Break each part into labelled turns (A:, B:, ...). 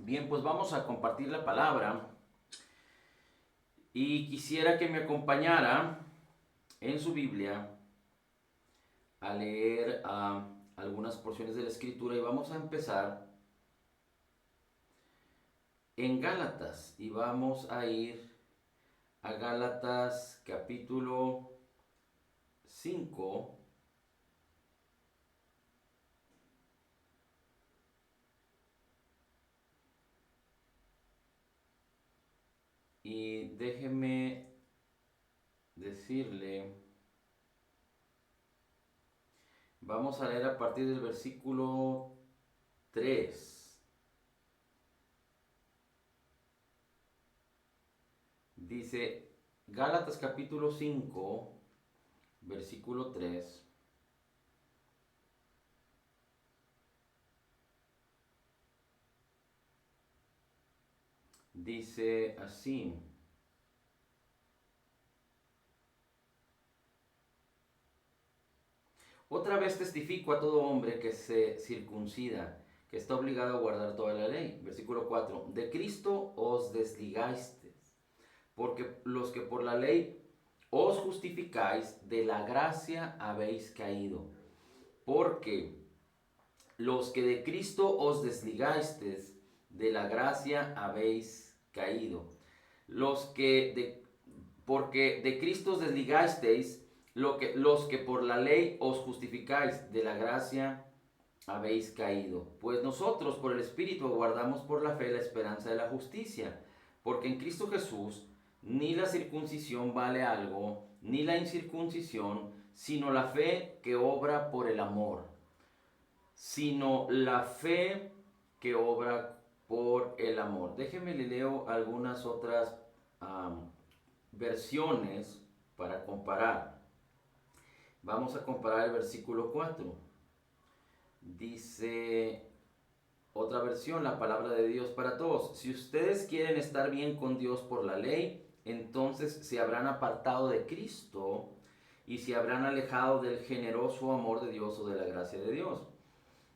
A: Bien, pues vamos a compartir la palabra y quisiera que me acompañara en su Biblia a leer algunas porciones de la Escritura y vamos a empezar en Gálatas y vamos a ir a Gálatas capítulo 5 y déjeme decirle, vamos a leer a partir del versículo 3. Dice Gálatas capítulo 5, versículo 3. Dice así: otra vez testifico a todo hombre que se circuncida, que está obligado a guardar toda la ley. Versículo 4. De Cristo os desligasteis, porque los que por la ley os justificáis, de la gracia habéis caído. Porque los que de Cristo os desligasteis, de la gracia habéis caído. Porque de Cristo os desligasteis, los que por la ley os justificáis, de la gracia habéis caído. Pues nosotros por el Espíritu aguardamos por la fe la esperanza de la justicia. Porque en Cristo Jesús ni la circuncisión vale algo, ni la incircuncisión, sino la fe que obra por el amor. Sino la fe que obra por el amor. Déjenme le leo algunas otras versiones para comparar. Vamos a comparar el versículo 4. Dice otra versión, la palabra de Dios para todos: si ustedes quieren estar bien con Dios por la ley, entonces se habrán apartado de Cristo y se habrán alejado del generoso amor de Dios o de la gracia de Dios.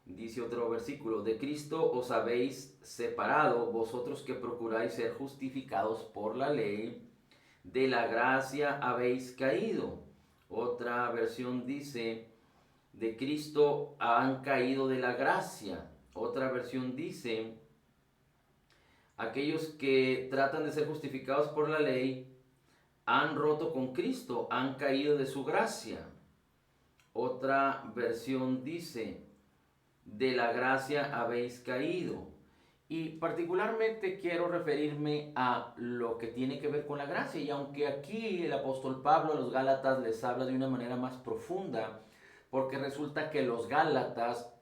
A: Dice otro versículo: de Cristo os habéis separado, vosotros que procuráis ser justificados por la ley, de la gracia habéis caído. Otra versión dice: de Cristo han caído de la gracia. Otra versión dice: aquellos que tratan de ser justificados por la ley han roto con Cristo, han caído de su gracia. Otra versión dice: de la gracia habéis caído. Y particularmente quiero referirme a lo que tiene que ver con la gracia. Y aunque aquí el apóstol Pablo a los Gálatas les habla de una manera más profunda, porque resulta que los Gálatas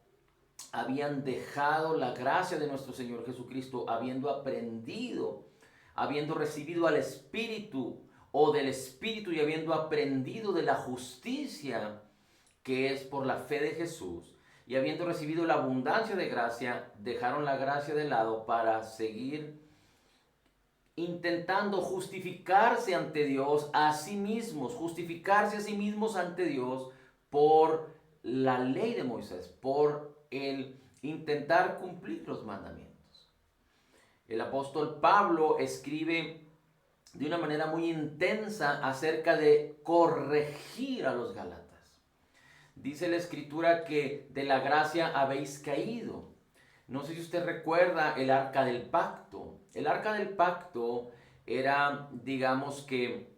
A: habían dejado la gracia de nuestro Señor Jesucristo, habiendo aprendido, habiendo recibido al Espíritu o del Espíritu y habiendo aprendido de la justicia que es por la fe de Jesús, y habiendo recibido la abundancia de gracia, dejaron la gracia de lado para seguir intentando justificarse ante Dios a sí mismos, justificarse a sí mismos ante Dios por la ley de Moisés, por el intentar cumplir los mandamientos. El apóstol Pablo escribe de una manera muy intensa acerca de corregir a los Gálatas. Dice la escritura que de la gracia habéis caído. No sé si usted recuerda el arca del pacto. El arca del pacto era, digamos que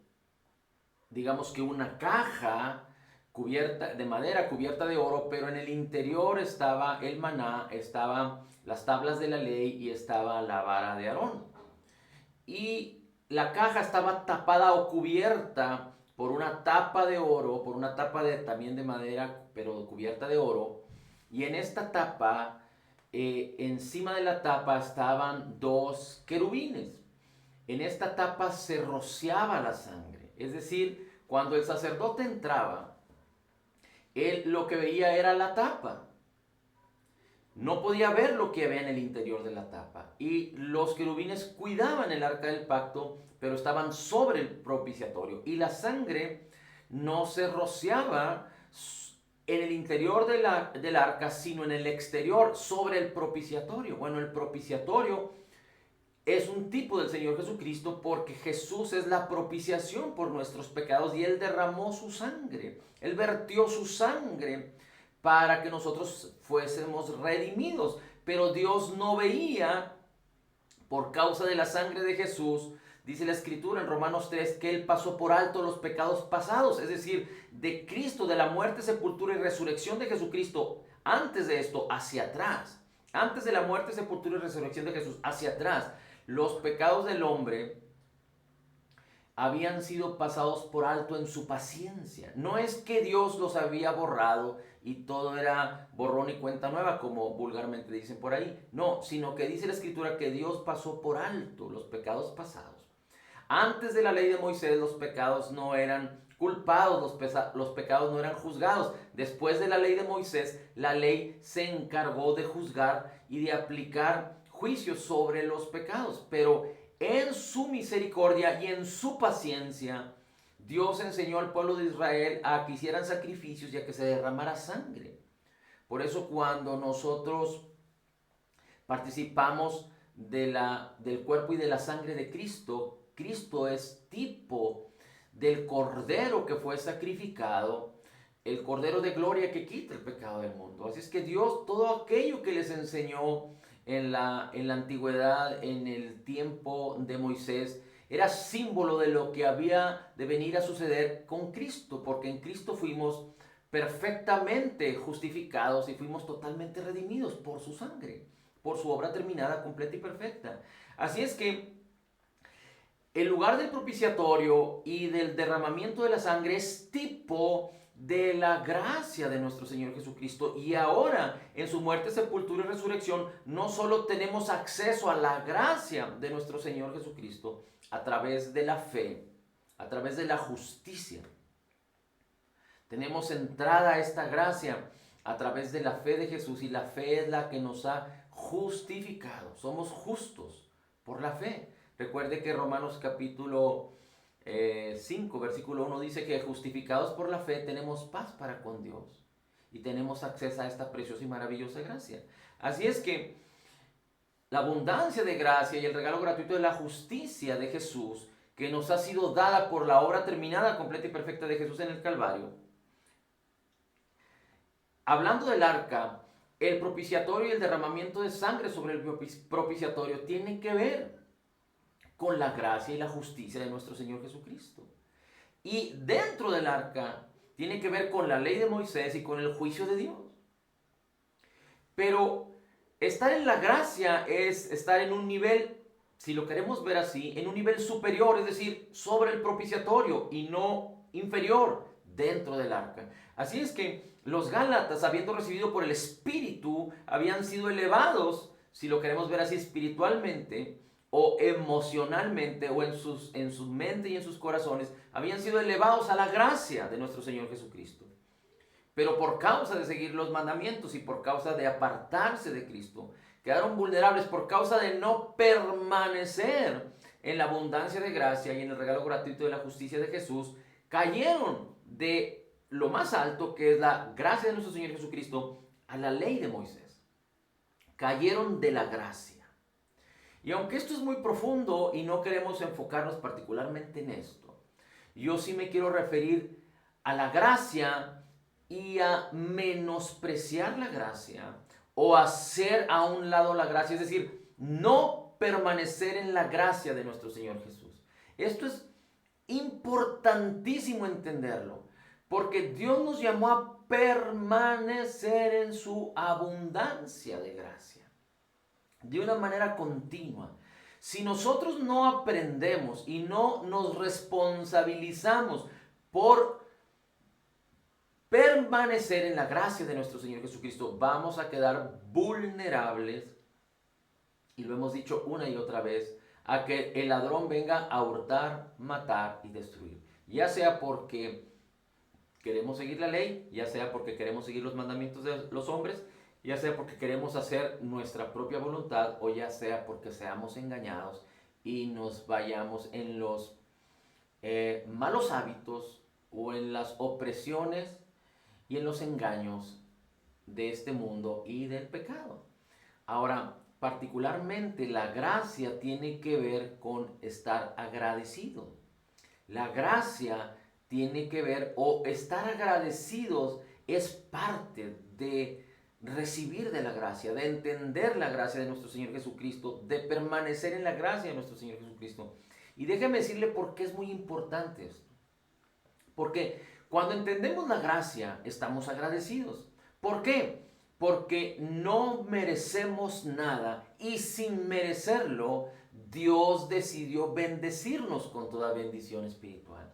A: una caja cubierta de madera, cubierta de oro, pero en el interior estaba el maná, estaban las tablas de la ley y estaba la vara de Aarón. Y la caja estaba tapada o cubierta por una tapa de oro, por una tapa también de madera, pero cubierta de oro. Y en esta tapa, encima de la tapa estaban dos querubines. En esta tapa se rociaba la sangre. Es decir, cuando el sacerdote entraba, él lo que veía era la tapa. No podía ver lo que había en el interior de la tapa. Y los querubines cuidaban el arca del pacto, pero estaban sobre el propiciatorio. Y la sangre no se rociaba en el interior del arca, sino en el exterior, sobre el propiciatorio. Bueno, el propiciatorio es un tipo del Señor Jesucristo porque Jesús es la propiciación por nuestros pecados y Él derramó su sangre. Él vertió su sangre para que nosotros fuésemos redimidos. Pero Dios no veía, por causa de la sangre de Jesús, dice la Escritura en Romanos 3, que Él pasó por alto los pecados pasados, es decir, de Cristo, de la muerte, sepultura y resurrección de Jesucristo, antes de esto, hacia atrás. Antes de la muerte, sepultura y resurrección de Jesús, hacia atrás. Los pecados del hombre habían sido pasados por alto en su paciencia. No es que Dios los había borrado y todo era borrón y cuenta nueva, como vulgarmente dicen por ahí. No, sino que dice la Escritura que Dios pasó por alto los pecados pasados. Antes de la ley de Moisés los pecados no eran culpados, los pecados no eran juzgados. Después de la ley de Moisés, la ley se encargó de juzgar y de aplicar juicios sobre los pecados. Pero en su misericordia y en su paciencia, Dios enseñó al pueblo de Israel a que hicieran sacrificios y a que se derramara sangre. Por eso cuando nosotros participamos del cuerpo y de la sangre de Cristo, Cristo es tipo del Cordero que fue sacrificado, el Cordero de gloria que quita el pecado del mundo. Así es que Dios, todo aquello que les enseñó en la antigüedad, en el tiempo de Moisés, era símbolo de lo que había de venir a suceder con Cristo, porque en Cristo fuimos perfectamente justificados y fuimos totalmente redimidos por su sangre, por su obra terminada, completa y perfecta. Así es que el lugar del propiciatorio y del derramamiento de la sangre es tipo de la gracia de nuestro Señor Jesucristo. Y ahora, en su muerte, sepultura y resurrección, no solo tenemos acceso a la gracia de nuestro Señor Jesucristo a través de la fe, a través de la justicia. Tenemos entrada a esta gracia a través de la fe de Jesús, y la fe es la que nos ha justificado. Somos justos por la fe. Recuerde que Romanos capítulo 5, versículo 1 dice que justificados por la fe tenemos paz para con Dios y tenemos acceso a esta preciosa y maravillosa gracia. Así es que la abundancia de gracia y el regalo gratuito de la justicia de Jesús, que nos ha sido dada por la obra terminada, completa y perfecta de Jesús en el Calvario. Hablando del arca, el propiciatorio y el derramamiento de sangre sobre el propiciatorio tienen que ver con la gracia y la justicia de nuestro Señor Jesucristo. Y dentro del arca tiene que ver con la ley de Moisés y con el juicio de Dios. Pero estar en la gracia es estar en un nivel, si lo queremos ver así, en un nivel superior, es decir, sobre el propiciatorio y no inferior dentro del arca. Así es que los Gálatas, habiendo recibido por el Espíritu, habían sido elevados, si lo queremos ver así, espiritualmente o emocionalmente, o en su mente y en sus corazones, habían sido elevados a la gracia de nuestro Señor Jesucristo. Pero por causa de seguir los mandamientos y por causa de apartarse de Cristo, quedaron vulnerables por causa de no permanecer en la abundancia de gracia y en el regalo gratuito de la justicia de Jesús. Cayeron de lo más alto, que es la gracia de nuestro Señor Jesucristo, a la ley de Moisés. Cayeron de la gracia. Y aunque esto es muy profundo y no queremos enfocarnos particularmente en esto, yo sí me quiero referir a la gracia y a menospreciar la gracia o hacer a un lado la gracia, es decir, no permanecer en la gracia de nuestro Señor Jesús. Esto es importantísimo entenderlo, porque Dios nos llamó a permanecer en su abundancia de gracia, de una manera continua. Si nosotros no aprendemos y no nos responsabilizamos por permanecer en la gracia de nuestro Señor Jesucristo, vamos a quedar vulnerables, y lo hemos dicho una y otra vez, a que el ladrón venga a hurtar, matar y destruir. Ya sea porque queremos seguir la ley, ya sea porque queremos seguir los mandamientos de los hombres, ya sea porque queremos hacer nuestra propia voluntad, o ya sea porque seamos engañados y nos vayamos en los malos hábitos o en las opresiones y en los engaños de este mundo y del pecado. Ahora, particularmente la gracia tiene que ver con estar agradecido. La gracia tiene que ver, o estar agradecidos es parte de recibir de la gracia, de entender la gracia de nuestro Señor Jesucristo, de permanecer en la gracia de nuestro Señor Jesucristo. Y déjeme decirle por qué es muy importante esto. Porque cuando entendemos la gracia, estamos agradecidos. ¿Por qué? Porque no merecemos nada y sin merecerlo, Dios decidió bendecirnos con toda bendición espiritual.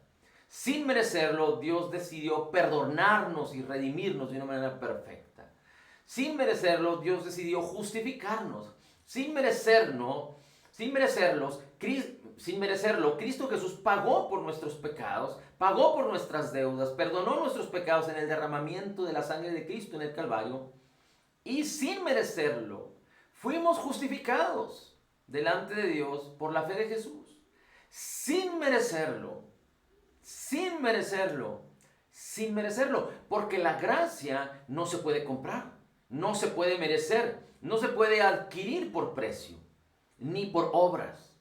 A: Sin merecerlo, Dios decidió perdonarnos y redimirnos de una manera perfecta. Sin merecerlo, Dios decidió justificarnos. Sin merecerlo, Cristo Jesús pagó por nuestros pecados, pagó por nuestras deudas, perdonó nuestros pecados en el derramamiento de la sangre de Cristo en el Calvario. Y sin merecerlo, fuimos justificados delante de Dios por la fe de Jesús. Sin merecerlo, sin merecerlo, sin merecerlo. Porque la gracia no se puede comprar, no se puede merecer, no se puede adquirir por precio, ni por obras.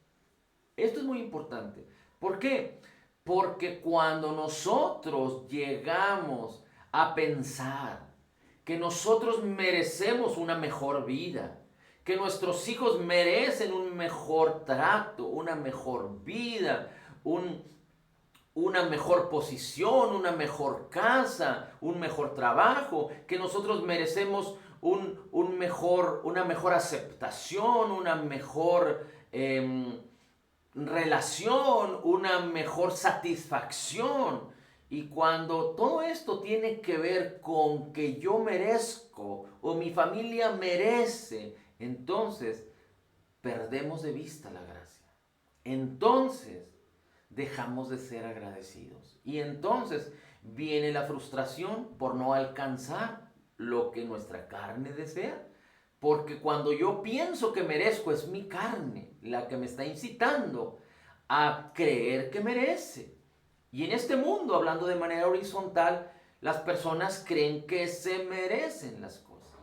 A: Esto es muy importante. ¿Por qué? Porque cuando nosotros llegamos a pensar que nosotros merecemos una mejor vida, que nuestros hijos merecen un mejor trato, una mejor vida, una mejor posición, una mejor casa, un mejor trabajo, que nosotros merecemos una mejor aceptación, una mejor relación, una mejor satisfacción. Y cuando todo esto tiene que ver con que yo merezco o mi familia merece, entonces perdemos de vista la gracia. Entonces dejamos de ser agradecidos. Y entonces viene la frustración por no alcanzar lo que nuestra carne desea. Porque cuando yo pienso que merezco, es mi carne la que me está incitando a creer que merece. Y en este mundo, hablando de manera horizontal, las personas creen que se merecen las cosas.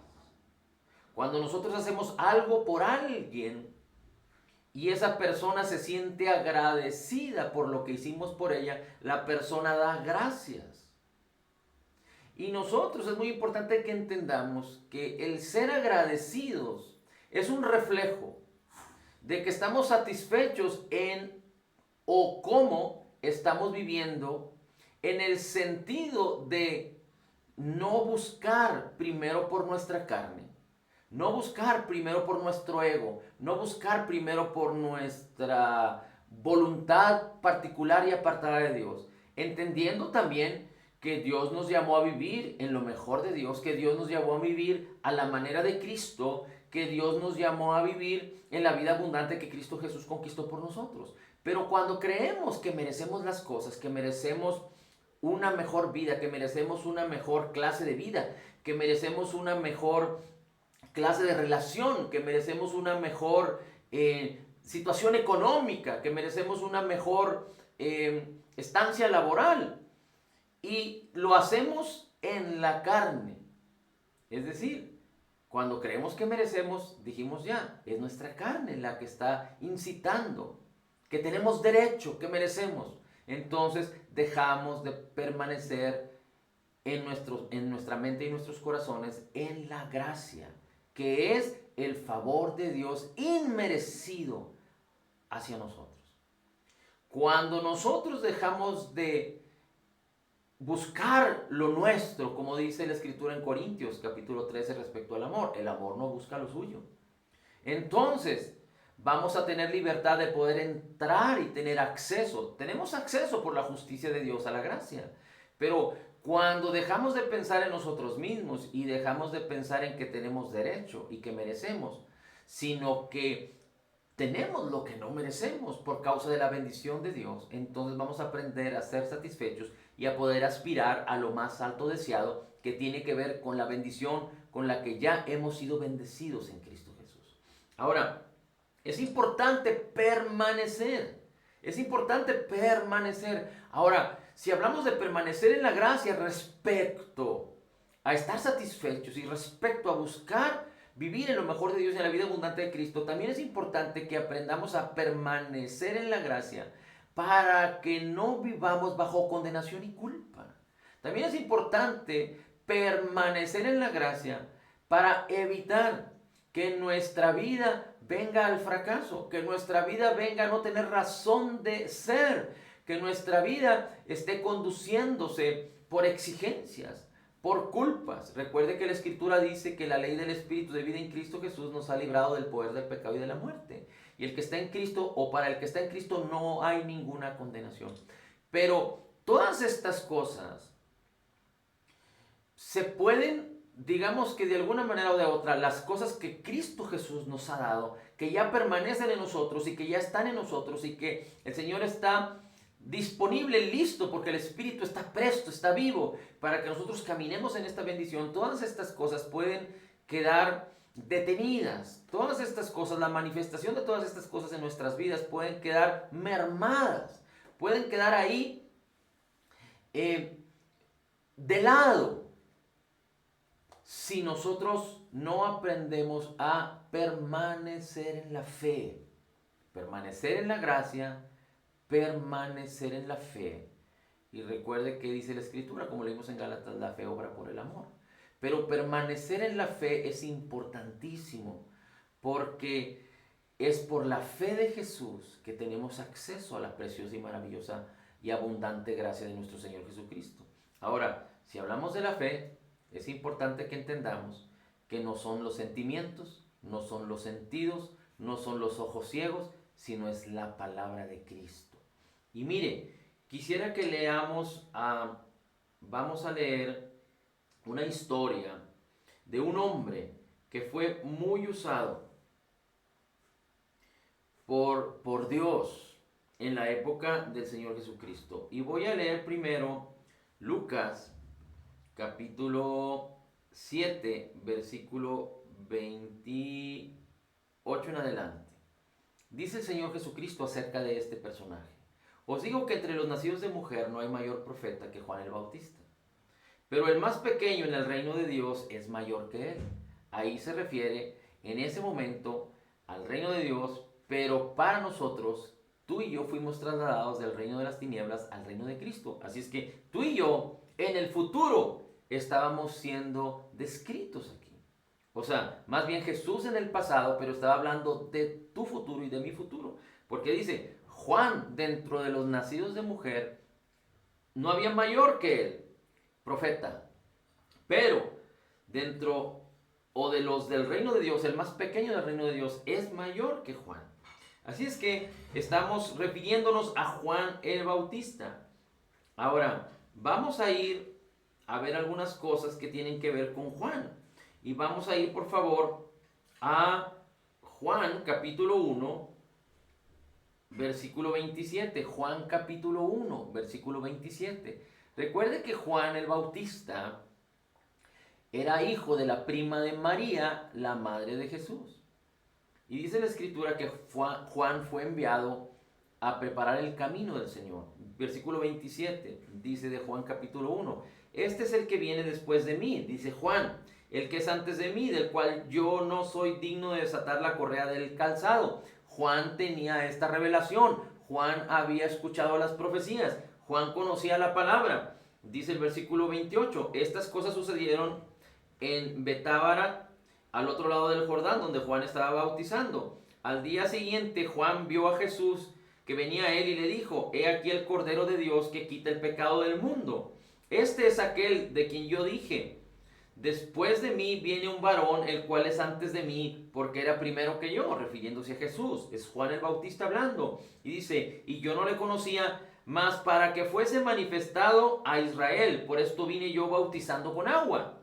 A: Cuando nosotros hacemos algo por alguien y esa persona se siente agradecida por lo que hicimos por ella, la persona da gracias. Y nosotros es muy importante que entendamos que el ser agradecidos es un reflejo de que estamos satisfechos en o cómo estamos viviendo, en el sentido de no buscar primero por nuestra carne, no buscar primero por nuestro ego, no buscar primero por nuestra voluntad particular y apartada de Dios, entendiendo también que Dios nos llamó a vivir en lo mejor de Dios, que Dios nos llamó a vivir a la manera de Cristo, que Dios nos llamó a vivir en la vida abundante que Cristo Jesús conquistó por nosotros. Pero cuando creemos que merecemos las cosas, que merecemos una mejor vida, que merecemos una mejor clase de vida, que merecemos una mejor clase de relación, que merecemos una mejor situación económica, que merecemos una mejor estancia laboral, y lo hacemos en la carne. Es decir, cuando creemos que merecemos, dijimos ya, es nuestra carne la que está incitando, que tenemos derecho, que merecemos. Entonces dejamos de permanecer en nuestra mente y nuestros corazones en la gracia, que es el favor de Dios inmerecido hacia nosotros. Cuando nosotros dejamos de buscar lo nuestro, como dice la Escritura en Corintios capítulo 13 respecto al amor, el amor no busca lo suyo. Entonces vamos a tener libertad de poder entrar y tener acceso. Tenemos acceso por la justicia de Dios a la gracia. Pero cuando dejamos de pensar en nosotros mismos y dejamos de pensar en que tenemos derecho y que merecemos, sino que tenemos lo que no merecemos por causa de la bendición de Dios, entonces vamos a aprender a ser satisfechos y a poder aspirar a lo más alto deseado, que tiene que ver con la bendición con la que ya hemos sido bendecidos en Cristo Jesús. Ahora, es importante permanecer. Es importante permanecer. Ahora, si hablamos de permanecer en la gracia respecto a estar satisfechos y respecto a buscar vivir en lo mejor de Dios y en la vida abundante de Cristo, también es importante que aprendamos a permanecer en la gracia para que no vivamos bajo condenación y culpa. También es importante permanecer en la gracia para evitar que nuestra vida venga al fracaso, que nuestra vida venga a no tener razón de ser, que nuestra vida esté conduciéndose por exigencias, por culpas. Recuerde que la Escritura dice que la ley del Espíritu de vida en Cristo Jesús nos ha librado del poder del pecado y de la muerte. Y el que está en Cristo, o para el que está en Cristo, no hay ninguna condenación. Pero todas estas cosas se pueden, digamos que de alguna manera o de otra, las cosas que Cristo Jesús nos ha dado, que ya permanecen en nosotros y que ya están en nosotros y que el Señor está disponible, listo, porque el Espíritu está presto, está vivo, para que nosotros caminemos en esta bendición. Todas estas cosas pueden quedar detenidas. Todas estas cosas, la manifestación de todas estas cosas en nuestras vidas pueden quedar mermadas, pueden quedar ahí de lado, si nosotros no aprendemos a permanecer en la fe, permanecer en la gracia, permanecer en la fe. Y recuerde que dice la Escritura, como leímos en Gálatas, la fe obra por el amor. Pero permanecer en la fe es importantísimo, porque es por la fe de Jesús que tenemos acceso a la preciosa y maravillosa y abundante gracia de nuestro Señor Jesucristo. Ahora, si hablamos de la fe, es importante que entendamos que no son los sentimientos, no son los sentidos, no son los ojos ciegos, sino es la palabra de Cristo. Y mire, quisiera que leamos, vamos a leer una historia de un hombre que fue muy usado por Dios en la época del Señor Jesucristo. Y voy a leer primero Lucas capítulo 7, versículo 28 en adelante. Dice el Señor Jesucristo acerca de este personaje: os digo que entre los nacidos de mujer no hay mayor profeta que Juan el Bautista, pero el más pequeño en el reino de Dios es mayor que él. Ahí se refiere en ese momento al reino de Dios, pero para nosotros, tú y yo fuimos trasladados del reino de las tinieblas al reino de Cristo. Así es que tú y yo en el futuro estábamos siendo descritos aquí. O sea, más bien Jesús en el pasado, pero estaba hablando de tu futuro y de mi futuro. Porque dice, Juan, dentro de los nacidos de mujer, no había mayor que él, profeta. Pero dentro o de los del reino de Dios, el más pequeño del reino de Dios es mayor que Juan. Así es que estamos refiriéndonos a Juan el Bautista. Ahora, vamos a ir a ver algunas cosas que tienen que ver con Juan. Y vamos a ir, por favor, a Juan capítulo 1, versículo 27. Juan capítulo 1, versículo 27. Recuerde que Juan el Bautista era hijo de la prima de María, la madre de Jesús. Y dice la Escritura que Juan fue enviado a preparar el camino del Señor. Versículo 27 dice de Juan capítulo 1: este es el que viene después de mí, dice Juan, el que es antes de mí, del cual yo no soy digno de desatar la correa del calzado. Juan tenía esta revelación, Juan había escuchado las profecías, Juan conocía la palabra. Dice el versículo 28, estas cosas sucedieron en Betábara, al otro lado del Jordán, donde Juan estaba bautizando. Al día siguiente Juan vio a Jesús que venía a él y le dijo: he aquí el Cordero de Dios que quita el pecado del mundo. Este es aquel de quien yo dije: después de mí viene un varón, el cual es antes de mí, porque era primero que yo, refiriéndose a Jesús. Es Juan el Bautista hablando. Y dice: y yo no le conocía, mas para que fuese manifestado a Israel, por esto vine yo bautizando con agua.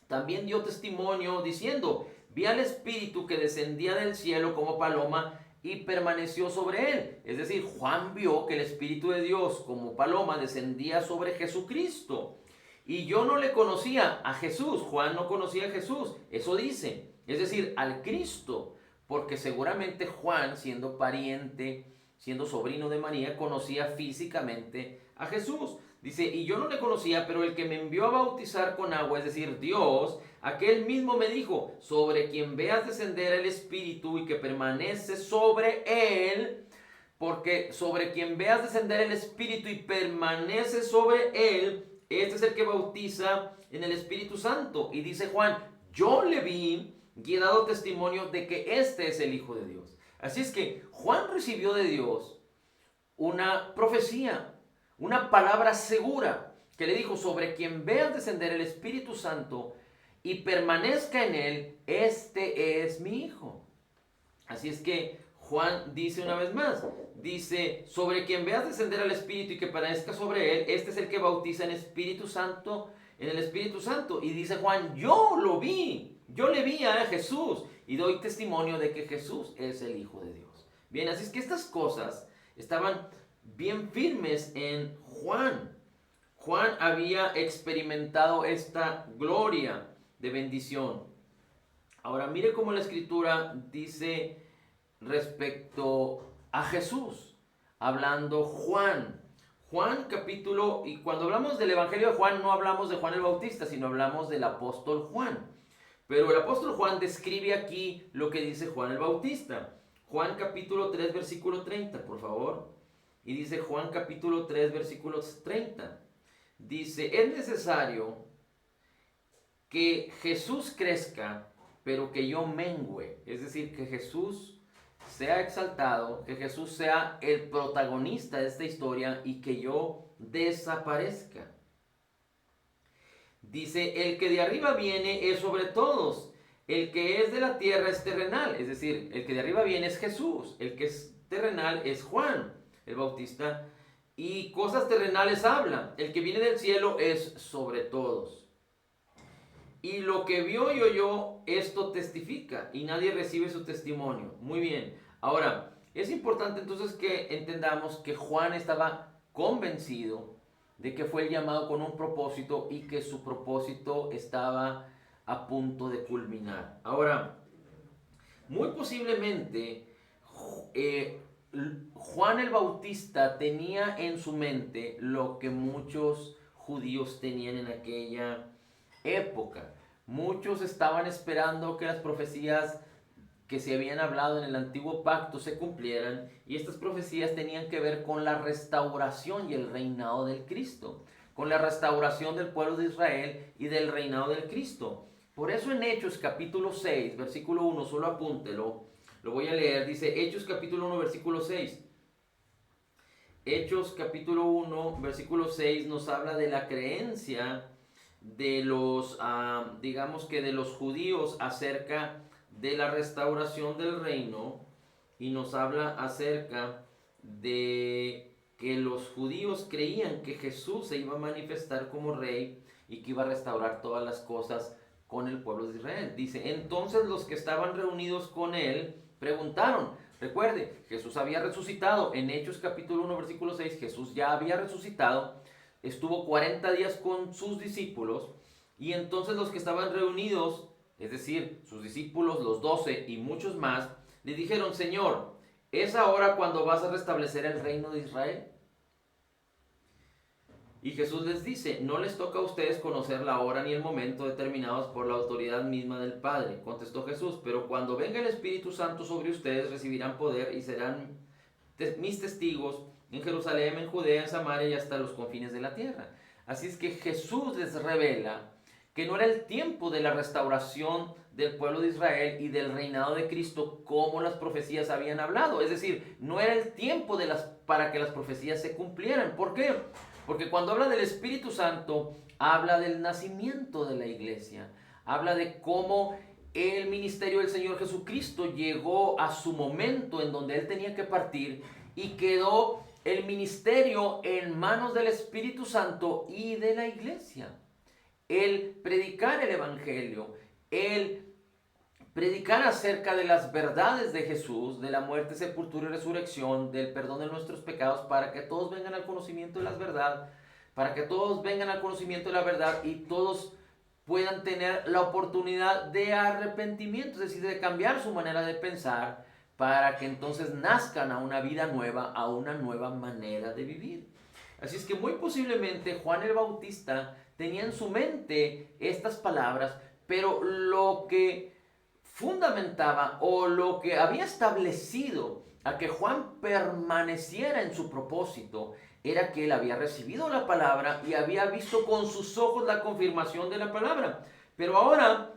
A: También dio testimonio diciendo: vi al Espíritu que descendía del cielo como paloma y permaneció sobre él. Es decir, Juan vio que el Espíritu de Dios como paloma descendía sobre Jesucristo. Y yo no le conocía a Jesús, Juan no conocía a Jesús, eso dice, es decir, al Cristo, porque seguramente Juan, siendo pariente, siendo sobrino de María, conocía físicamente a Jesús. Dice, y yo no le conocía, pero el que me envió a bautizar con agua, es decir, Dios, aquel mismo me dijo, sobre quien veas descender el Espíritu y que permanece sobre él, porque sobre quien veas descender el Espíritu y permanece sobre él, este es el que bautiza en el Espíritu Santo. Y dice Juan, yo le vi y he dado testimonio de que este es el Hijo de Dios. Así es que Juan recibió de Dios una profecía, una palabra segura que le dijo, sobre quien veas descender el Espíritu Santo y permanezca en él, este es mi Hijo. Así es que Juan dice una vez más, dice, sobre quien veas descender al Espíritu y que permanezca sobre él, este es el que bautiza en Espíritu Santo, en el Espíritu Santo. Y dice Juan, yo lo vi, yo le vi a Jesús y doy testimonio de que Jesús es el Hijo de Dios. Bien, así es que estas cosas estaban bien firmes en Juan. Juan había experimentado esta gloria de bendición. Ahora mire cómo la Escritura dice respecto a Jesús, hablando Juan. Juan capítulo, y cuando hablamos del Evangelio de Juan no hablamos de Juan el Bautista, sino hablamos del apóstol Juan. Pero el apóstol Juan describe aquí lo que dice Juan el Bautista. Juan capítulo 3, versículo 30, por favor. Y dice Juan capítulo 3, versículo 30. Dice, es necesario que Jesús crezca, pero que yo mengüe. Es decir, que Jesús sea exaltado, que Jesús sea el protagonista de esta historia y que yo desaparezca. Dice, el que de arriba viene es sobre todos. El que es de la tierra es terrenal. Es decir, el que de arriba viene es Jesús. El que es terrenal es Juan el Bautista. Y cosas terrenales habla. El que viene del cielo es sobre todos. Y lo que vio y oyó, esto testifica. Y nadie recibe su testimonio. Muy bien. Ahora, es importante entonces que entendamos que Juan estaba convencido de que fue llamado con un propósito y que su propósito estaba a punto de culminar. Ahora, muy posiblemente Juan el Bautista tenía en su mente lo que muchos judíos tenían en aquella época. Muchos estaban esperando que las profecías que se habían hablado en el antiguo pacto se cumplieran, y estas profecías tenían que ver con la restauración y el reinado del Cristo, con la restauración del pueblo de Israel y del reinado del Cristo. Por eso en Hechos capítulo 6, versículo 1, solo apúntelo, lo voy a leer, dice Hechos capítulo 1, versículo 6. Hechos capítulo 1, versículo 6 nos habla de la creencia de los, digamos que de los judíos acerca de la restauración del reino, y nos habla acerca de que los judíos creían que Jesús se iba a manifestar como rey y que iba a restaurar todas las cosas con el pueblo de Israel. Dice, entonces los que estaban reunidos con él preguntaron. Recuerde, Jesús había resucitado. En Hechos capítulo 1, versículo 6, Jesús ya había resucitado. Estuvo 40 días con sus discípulos, y entonces los que estaban reunidos, es decir, sus discípulos, los 12 y muchos más, le dijeron, Señor, ¿es ahora cuando vas a restablecer el reino de Israel? Y Jesús les dice, no les toca a ustedes conocer la hora ni el momento determinados por la autoridad misma del Padre. Contestó Jesús, pero cuando venga el Espíritu Santo sobre ustedes recibirán poder y serán mis testigos en Jerusalén, en Judea, en Samaria y hasta los confines de la tierra. Así es que Jesús les revela que no era el tiempo de la restauración del pueblo de Israel y del reinado de Cristo como las profecías habían hablado. Es decir, no era el tiempo para que las profecías se cumplieran. ¿Por qué? Porque cuando habla del Espíritu Santo, habla del nacimiento de la iglesia. Habla de cómo el ministerio del Señor Jesucristo llegó a su momento en donde Él tenía que partir, y quedó el ministerio en manos del Espíritu Santo y de la iglesia. El predicar el Evangelio, el predicar acerca de las verdades de Jesús, de la muerte, sepultura y resurrección, del perdón de nuestros pecados, para que todos vengan al conocimiento de la verdad, para que todos vengan al conocimiento de la verdad y todos puedan tener la oportunidad de arrepentimiento, es decir, de cambiar su manera de pensar, para que entonces nazcan a una vida nueva, a una nueva manera de vivir. Así es que muy posiblemente Juan el Bautista tenía en su mente estas palabras, pero lo que fundamentaba o lo que había establecido a que Juan permaneciera en su propósito era que él había recibido la palabra y había visto con sus ojos la confirmación de la palabra. Pero ahora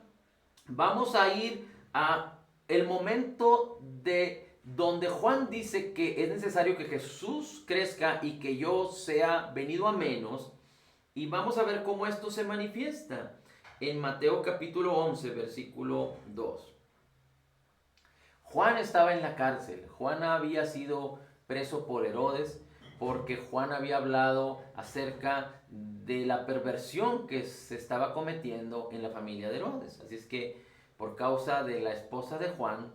A: vamos a ir a el momento de donde Juan dice que es necesario que Jesús crezca y que yo sea venido a menos. Y vamos a ver cómo esto se manifiesta en Mateo capítulo 11, versículo 2. Juan estaba en la cárcel. Juan había sido preso por Herodes porque Juan había hablado acerca de la perversión que se estaba cometiendo en la familia de Herodes. Así es que por causa de la esposa de Juan,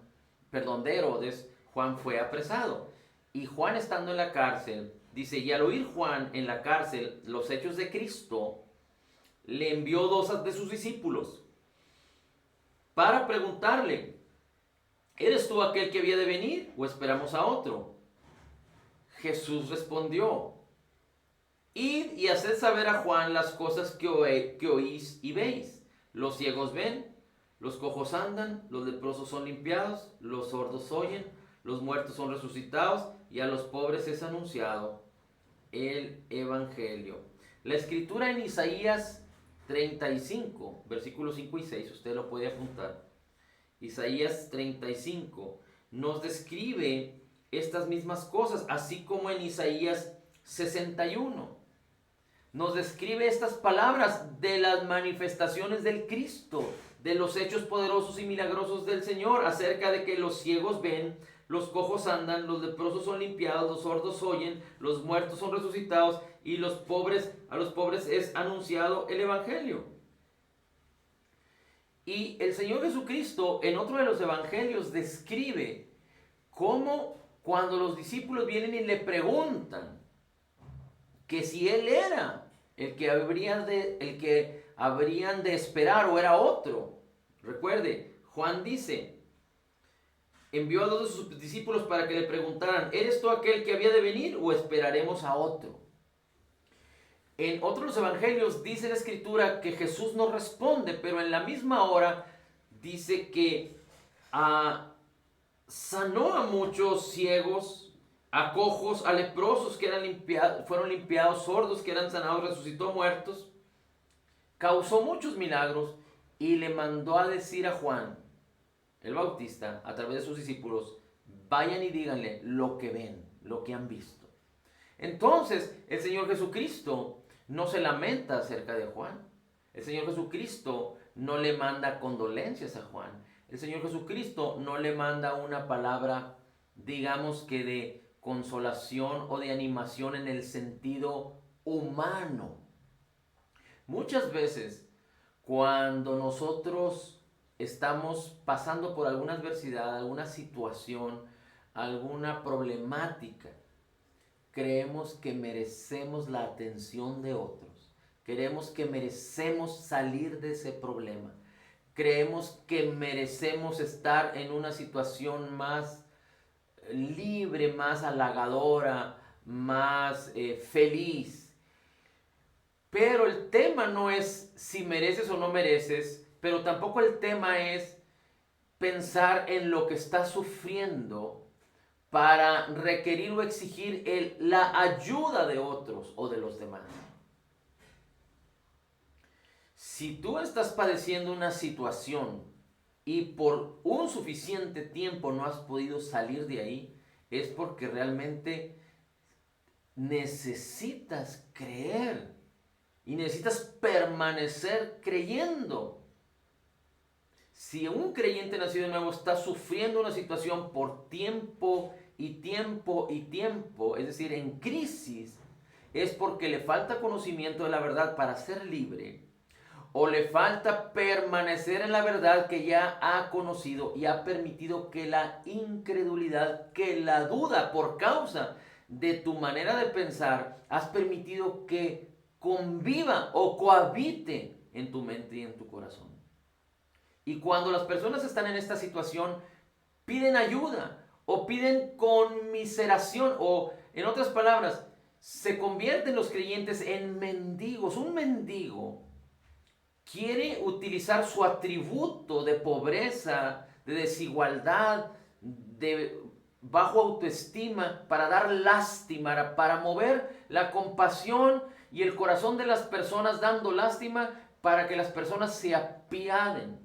A: perdón, de Herodes, Juan fue apresado. Y Juan estando en la cárcel, dice, y al oír Juan en la cárcel los hechos de Cristo, le envió dos de sus discípulos para preguntarle, ¿eres tú aquel que había de venir o esperamos a otro? Jesús respondió, id y haced saber a Juan las cosas que oís y veis. Los ciegos ven, los cojos andan, los leprosos son limpiados, los sordos oyen, los muertos son resucitados y a los pobres es anunciado el Evangelio. La escritura en Isaías 35, versículos 5 y 6, usted lo puede apuntar. Isaías 35 nos describe estas mismas cosas, así como en Isaías 61. Nos describe estas palabras de las manifestaciones del Cristo, de los hechos poderosos y milagrosos del Señor, acerca de que los ciegos ven, los cojos andan, los leprosos son limpiados, los sordos oyen, los muertos son resucitados y a los pobres es anunciado el Evangelio. Y el Señor Jesucristo en otro de los evangelios describe cómo cuando los discípulos vienen y le preguntan que si Él era el que habrían de esperar o era otro. Recuerde, Juan dice, envió a dos de sus discípulos para que le preguntaran, ¿eres tú aquel que había de venir o esperaremos a otro? En otros evangelios dice la escritura que Jesús no responde, pero en la misma hora dice que sanó a muchos ciegos, a cojos, a leprosos que fueron limpiados, sordos que eran sanados, resucitó muertos, causó muchos milagros y le mandó a decir a Juan el Bautista a través de sus discípulos, vayan y díganle lo que ven, lo que han visto. Entonces el Señor Jesucristo no se lamenta acerca de Juan. El Señor Jesucristo no le manda condolencias a Juan. El Señor Jesucristo no le manda una palabra, digamos que de consolación o de animación en el sentido humano. Muchas veces, cuando nosotros estamos pasando por alguna adversidad, alguna situación, alguna problemática, creemos que merecemos la atención de otros. Creemos que merecemos salir de ese problema. Creemos que merecemos estar en una situación más libre, más halagadora, más feliz. Pero el tema no es si mereces o no mereces, pero tampoco el tema es pensar en lo que estás sufriendo para requerir o exigir la ayuda de otros o de los demás. Si tú estás padeciendo una situación y por un suficiente tiempo no has podido salir de ahí, es porque realmente necesitas creer y necesitas permanecer creyendo. Si un creyente nacido de nuevo está sufriendo una situación por tiempo y tiempo y tiempo, es decir, en crisis, es porque le falta conocimiento de la verdad para ser libre, o le falta permanecer en la verdad que ya ha conocido y ha permitido que la incredulidad, que la duda por causa de tu manera de pensar, has permitido que conviva o cohabite en tu mente y en tu corazón. Y cuando las personas están en esta situación, piden ayuda o piden conmiseración, o en otras palabras, se convierten los creyentes en mendigos. Un mendigo quiere utilizar su atributo de pobreza, de desigualdad, de bajo autoestima para dar lástima, para mover la compasión y el corazón de las personas dando lástima para que las personas se apiaden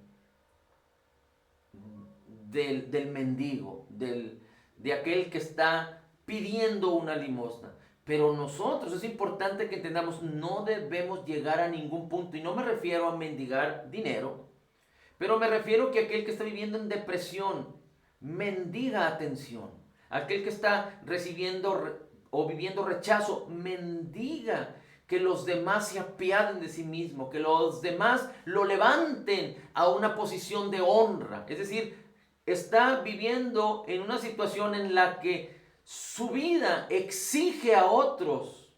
A: del mendigo, de aquel que está pidiendo una limosna. Pero nosotros es importante que entendamos, no debemos llegar a ningún punto, y no me refiero a mendigar dinero, pero me refiero que aquel que está viviendo en depresión mendiga atención. Aquel que está recibiendo o viviendo rechazo mendiga que los demás se apiaden de sí mismo, que los demás lo levanten a una posición de honra. Es decir, está viviendo en una situación en la que su vida exige a otros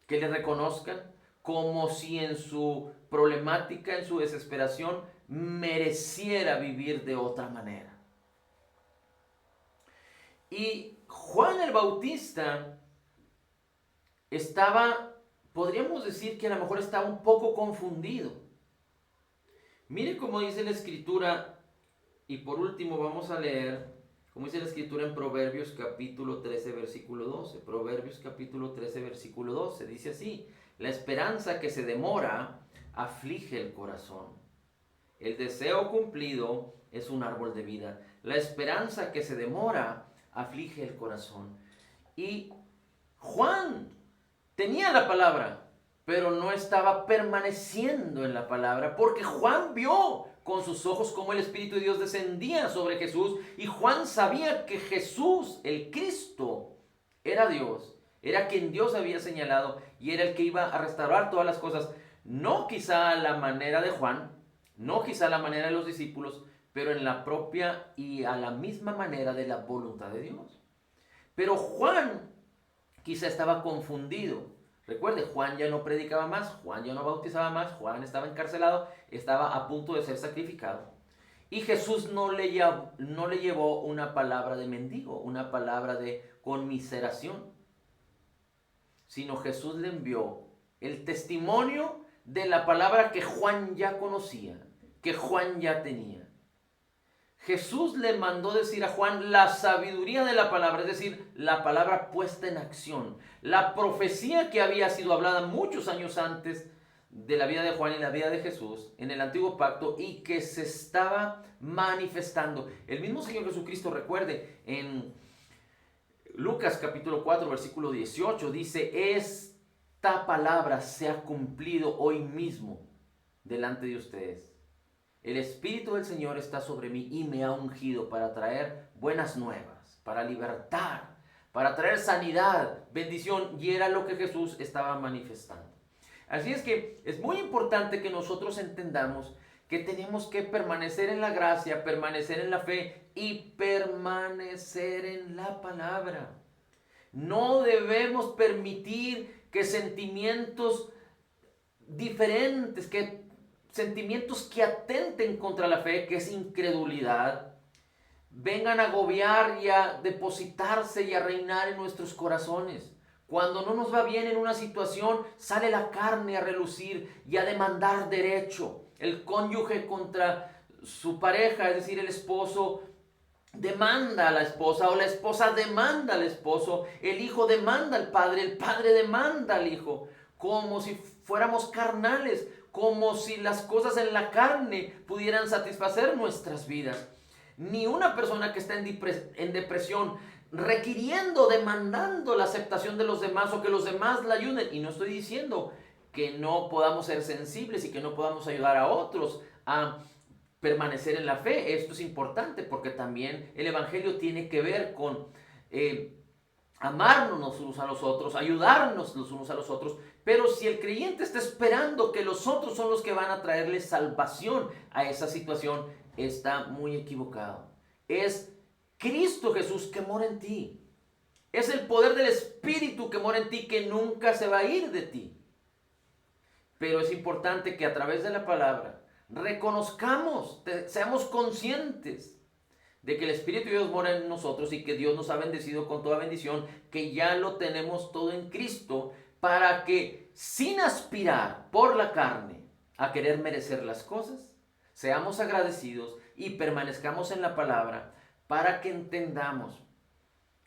A: que le reconozcan, como si en su problemática, en su desesperación, mereciera vivir de otra manera. Y Juan el Bautista estaba, podríamos decir que a lo mejor estaba un poco confundido. Mire cómo dice la Escritura, y por último vamos a leer, como dice la Escritura en Proverbios capítulo 13, versículo 12. Proverbios capítulo 13, versículo 12. Dice así: la esperanza que se demora aflige el corazón. El deseo cumplido es un árbol de vida. La esperanza que se demora aflige el corazón. Y Juan tenía la palabra, pero no estaba permaneciendo en la palabra, porque Juan vio con sus ojos cómo el Espíritu de Dios descendía sobre Jesús, y Juan sabía que Jesús, el Cristo, era Dios, era quien Dios había señalado, y era el que iba a restaurar todas las cosas, no quizá a la manera de Juan, no quizá a la manera de los discípulos, pero en la propia y a la misma manera de la voluntad de Dios. Pero Juan quizá estaba confundido. Recuerde, Juan ya no predicaba más, Juan ya no bautizaba más, Juan estaba encarcelado, estaba a punto de ser sacrificado. Y Jesús no le llevó una palabra de mendigo, una palabra de conmiseración, sino Jesús le envió el testimonio de la palabra que Juan ya conocía, que Juan ya tenía. Jesús le mandó decir a Juan la sabiduría de la palabra, es decir, la palabra puesta en acción. La profecía que había sido hablada muchos años antes de la vida de Juan y la vida de Jesús en el antiguo pacto, y que se estaba manifestando. El mismo Señor Jesucristo, recuerde, en Lucas capítulo 4, versículo 18, dice: esta palabra se ha cumplido hoy mismo delante de ustedes. El Espíritu del Señor está sobre mí y me ha ungido para traer buenas nuevas, para libertar, para traer sanidad, bendición. Y era lo que Jesús estaba manifestando. Así es que es muy importante que nosotros entendamos que tenemos que permanecer en la gracia, permanecer en la fe y permanecer en la palabra. No debemos permitir que sentimientos diferentes, sentimientos que atenten contra la fe, que es incredulidad, vengan a agobiar y a depositarse y a reinar en nuestros corazones. Cuando no nos va bien en una situación, sale la carne a relucir y a demandar derecho. El cónyuge contra su pareja, es decir, el esposo demanda a la esposa, o la esposa demanda al esposo, el hijo demanda al padre, el padre demanda al hijo, como si fuéramos carnales, como si las cosas en la carne pudieran satisfacer nuestras vidas. Ni una persona que está en depresión, requiriendo, demandando la aceptación de los demás o que los demás la ayuden. Y no estoy diciendo que no podamos ser sensibles y que no podamos ayudar a otros a permanecer en la fe. Esto es importante, porque también el Evangelio tiene que ver con amarnos los unos a los otros, ayudarnos los unos a los otros. Pero si el creyente está esperando que los otros son los que van a traerle salvación a esa situación, está muy equivocado. Es Cristo Jesús que mora en ti. Es el poder del Espíritu que mora en ti, que nunca se va a ir de ti. Pero es importante que a través de la palabra reconozcamos, seamos conscientes de que el Espíritu de Dios mora en nosotros y que Dios nos ha bendecido con toda bendición, que ya lo tenemos todo en Cristo, para que sin aspirar por la carne a querer merecer las cosas, seamos agradecidos y permanezcamos en la palabra para que entendamos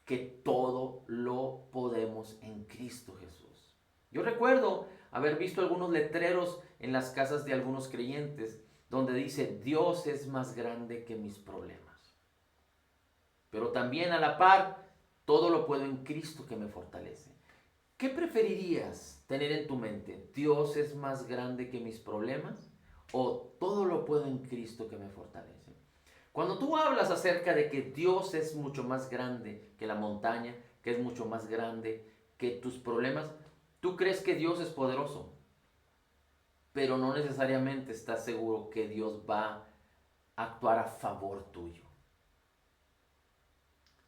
A: que todo lo podemos en Cristo Jesús. Yo recuerdo haber visto algunos letreros en las casas de algunos creyentes donde dice: Dios es más grande que mis problemas. Pero también a la par, todo lo puedo en Cristo que me fortalece. ¿Qué preferirías tener en tu mente? ¿Dios es más grande que mis problemas? ¿O todo lo puedo en Cristo que me fortalece? Cuando tú hablas acerca de que Dios es mucho más grande que la montaña, que es mucho más grande que tus problemas, tú crees que Dios es poderoso, pero no necesariamente estás seguro que Dios va a actuar a favor tuyo.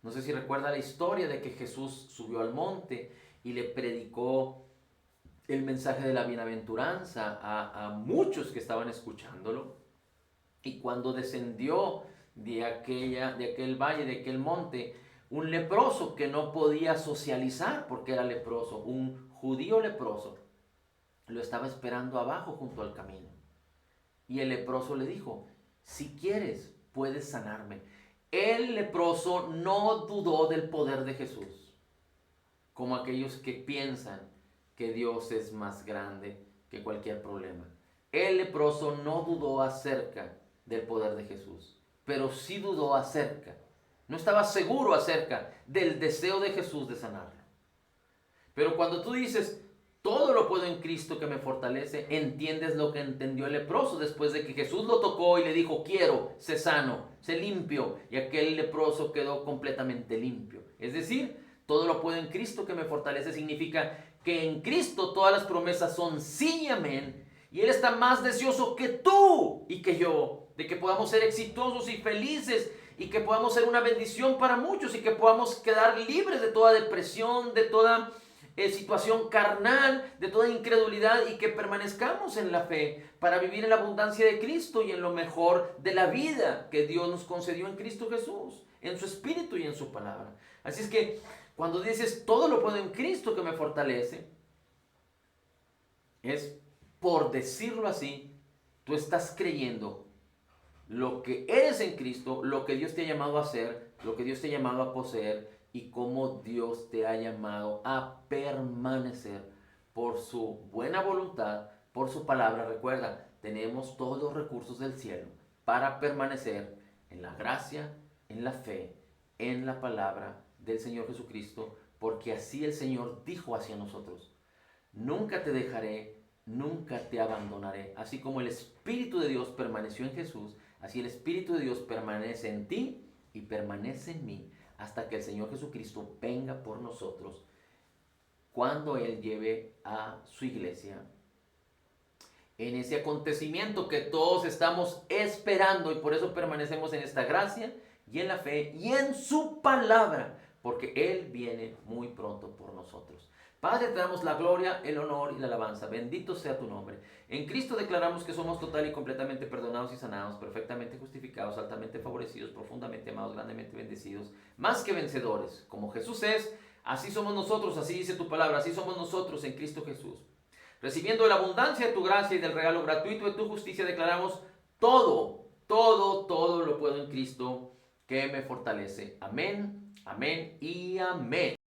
A: No sé si recuerda la historia de que Jesús subió al monte y le predicó el mensaje de la bienaventuranza a muchos que estaban escuchándolo. Y cuando descendió de aquel valle, de aquel monte, un leproso que no podía socializar porque era leproso, un judío leproso, lo estaba esperando abajo junto al camino. Y el leproso le dijo: si quieres, puedes sanarme. El leproso no dudó del poder de Jesús, como aquellos que piensan que Dios es más grande que cualquier problema. El leproso no dudó acerca del poder de Jesús, pero sí dudó acerca, no estaba seguro acerca del deseo de Jesús de sanarlo. Pero cuando tú dices: todo lo puedo en Cristo que me fortalece, entiendes lo que entendió el leproso después de que Jesús lo tocó y le dijo: quiero, sé sano, sé limpio. Y aquel leproso quedó completamente limpio. Es decir, todo lo puedo en Cristo que me fortalece significa que en Cristo todas las promesas son sí y amén. Y Él está más deseoso que tú y que yo de que podamos ser exitosos y felices, y que podamos ser una bendición para muchos, y que podamos quedar libres de toda depresión, de toda situación carnal, de toda incredulidad, y que permanezcamos en la fe para vivir en la abundancia de Cristo y en lo mejor de la vida que Dios nos concedió en Cristo Jesús, en su Espíritu y en su palabra. Así es que cuando dices: todo lo puedo en Cristo que me fortalece, es, por decirlo así, tú estás creyendo lo que eres en Cristo, lo que Dios te ha llamado a hacer, lo que Dios te ha llamado a poseer, y cómo Dios te ha llamado a permanecer por su buena voluntad, por su palabra. Recuerda, tenemos todos los recursos del cielo para permanecer en la gracia, en la fe, en la palabra del Señor Jesucristo, porque así el Señor dijo hacia nosotros: nunca te dejaré, nunca te abandonaré. Así como el Espíritu de Dios permaneció en Jesús, así el Espíritu de Dios permanece en ti y permanece en mí hasta que el Señor Jesucristo venga por nosotros, cuando Él lleve a su iglesia en ese acontecimiento que todos estamos esperando. Y por eso permanecemos en esta gracia y en la fe y en su palabra, porque Él viene muy pronto por nosotros. Padre, te damos la gloria, el honor y la alabanza. Bendito sea tu nombre. En Cristo declaramos que somos total y completamente perdonados y sanados, perfectamente justificados, altamente favorecidos, profundamente amados, grandemente bendecidos, más que vencedores. Como Jesús es, así somos nosotros, así dice tu palabra, así somos nosotros en Cristo Jesús. Recibiendo la abundancia de tu gracia y del regalo gratuito de tu justicia, declaramos: todo lo puedo en Cristo que me fortalece. Amén, amén y amén.